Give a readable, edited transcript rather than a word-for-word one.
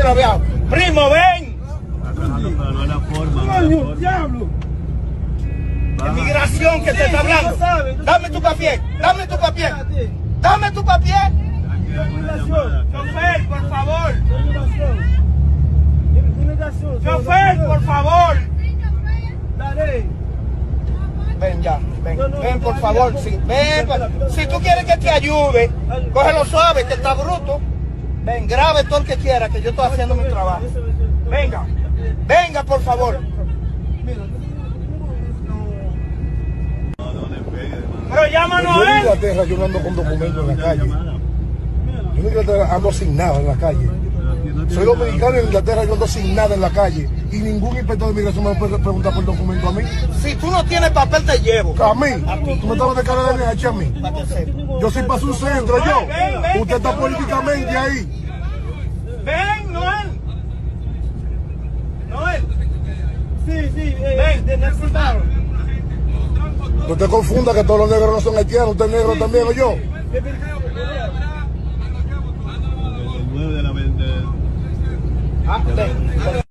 agraviado. Primo, ven. No es la forma. Diablo. Inmigración que te está hablando. Dame tu papié, dame tu papié. Dame tu papié. Chofer, por favor. Chofer, por favor. Dale. Ven ya, ven por favor. Si tú quieres que te ayude, cógelo suave, que está bruto. Ven, grabe todo el que quiera, que yo estoy haciendo mi trabajo. Venga, venga por favor. Pero llámanos Yo a en él. Inglaterra yo no ando con documentos en la calle. Yo en Inglaterra ando sin nada en la calle. Soy dominicano y en Inglaterra yo ando sin nada en la calle. Y ningún inspector de migración me puede preguntar por documento a mí. Si tú no tienes papel, te llevo. A mí. Tú me estabas de cara de NH a mí. Para que sepa. Yo soy para su centro, yo. Ven, Usted está políticamente ahí. Ven, Noel. Noel. Sí, Ven. necesitamos. No te confunda que todos los negros no son haitianos. Usted es negro también o yo. El 9 de la venta. Ven.